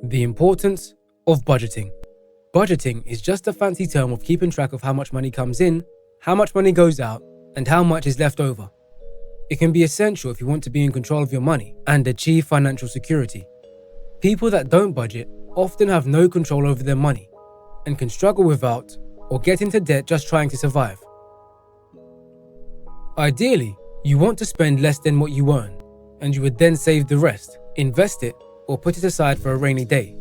The importance of budgeting. Budgeting is just a fancy term of keeping track of how much money comes in, how much money goes out, and how much is left over. It can be essential if you want to be in control of your money and achieve financial security. People that don't budget often have no control over their money and can struggle without or get into debt just trying to survive. Ideally, you want to spend less than what you earn, and you would then save the rest, invest it, or put it aside for a rainy day.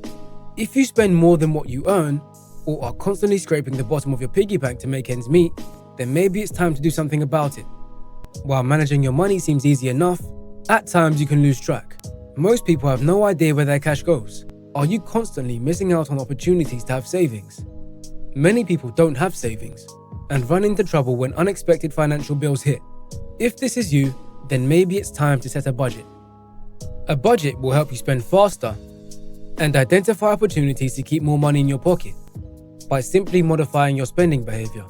If you spend more than what you earn, or are constantly scraping the bottom of your piggy bank to make ends meet, then maybe it's time to do something about it. While managing your money seems easy enough, at times you can lose track. Most people have no idea where their cash goes. Are you constantly missing out on opportunities to have savings? Many people don't have savings and run into trouble when unexpected financial bills hit. If this is you, then maybe it's time to set a budget. A budget will help you spend faster and identify opportunities to keep more money in your pocket by simply modifying your spending behavior.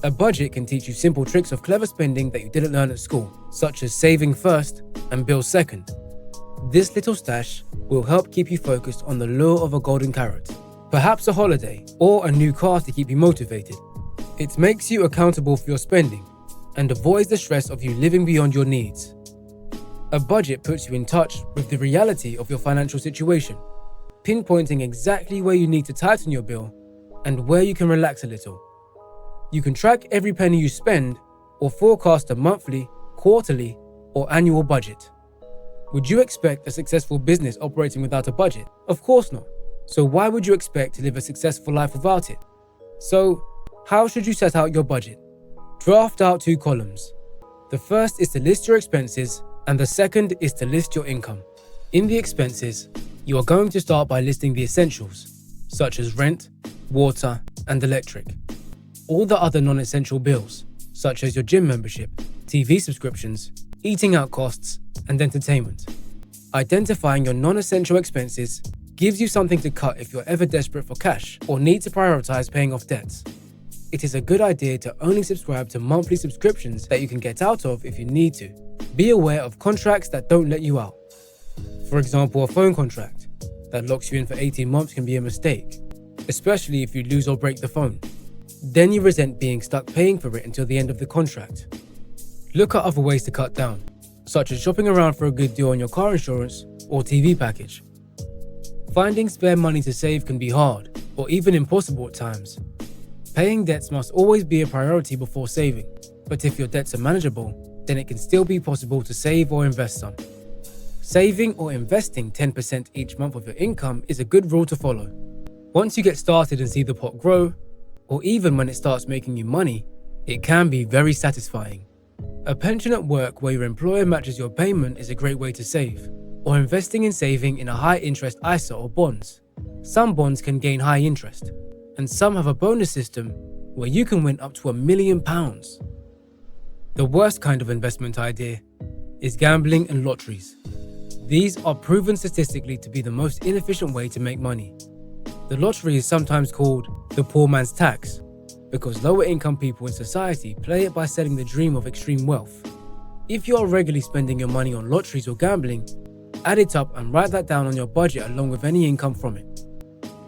A budget can teach you simple tricks of clever spending that you didn't learn at school, such as saving first and bills second. This little stash will help keep you focused on the lure of a golden carrot, perhaps a holiday or a new car to keep you motivated. It makes you accountable for your spending and avoids the stress of you living beyond your needs. A budget puts you in touch with the reality of your financial situation, pinpointing exactly where you need to tighten your bill and where you can relax a little. You can track every penny you spend or forecast a monthly, quarterly, or annual budget. Would you expect a successful business operating without a budget? Of course not. So why would you expect to live a successful life without it? So, how should you set out your budget? Draft out 2 columns. The first is to list your expenses, and the second is to list your income. In the expenses, you are going to start by listing the essentials, such as rent, water, and electric. All the other non-essential bills, such as your gym membership, TV subscriptions, eating out costs, and entertainment. Identifying your non-essential expenses gives you something to cut if you're ever desperate for cash or need to prioritize paying off debts. It is a good idea to only subscribe to monthly subscriptions that you can get out of if you need to. Be aware of contracts that don't let you out. For example, a phone contract that locks you in for 18 months can be a mistake, especially if you lose or break the phone. Then you resent being stuck paying for it until the end of the contract. Look at other ways to cut down, such as shopping around for a good deal on your car insurance or TV package. Finding spare money to save can be hard, or even impossible at times. Paying debts must always be a priority before saving, but if your debts are manageable, then it can still be possible to save or invest some. Saving or investing 10% each month of your income is a good rule to follow. Once you get started and see the pot grow, or even when it starts making you money, it can be very satisfying. A pension at work where your employer matches your payment is a great way to save, or investing in saving in a high-interest ISA or bonds. Some bonds can gain high interest, and some have a bonus system where you can win up to £1 million. The worst kind of investment idea is gambling and lotteries. These are proven statistically to be the most inefficient way to make money. The lottery is sometimes called the poor man's tax because lower income people in society play it by selling the dream of extreme wealth. If you are regularly spending your money on lotteries or gambling, add it up and write that down on your budget along with any income from it.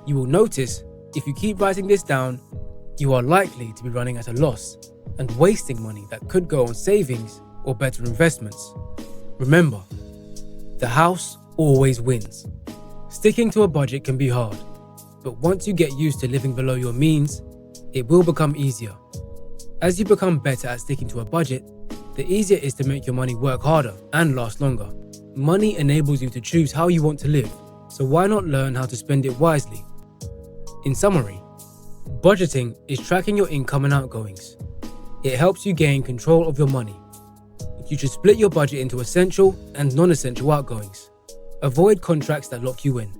You will notice if you keep writing this down, you are likely to be running at a loss and wasting money that could go on savings or better investments. Remember, the house always wins. Sticking to a budget can be hard, but once you get used to living below your means, it will become easier. As you become better at sticking to a budget, the easier it is to make your money work harder and last longer. Money enables you to choose how you want to live, so why not learn how to spend it wisely? In summary, budgeting is tracking your income and outgoings. It helps you gain control of your money. You should split your budget into essential and non-essential outgoings. Avoid contracts that lock you in.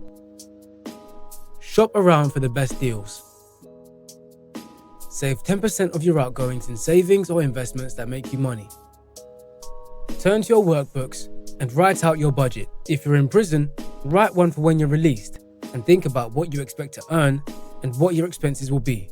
Shop around for the best deals. Save 10% of your outgoings in savings or investments that make you money. Turn to your workbooks and write out your budget. If you're in prison, write one for when you're released and think about what you expect to earn and what your expenses will be.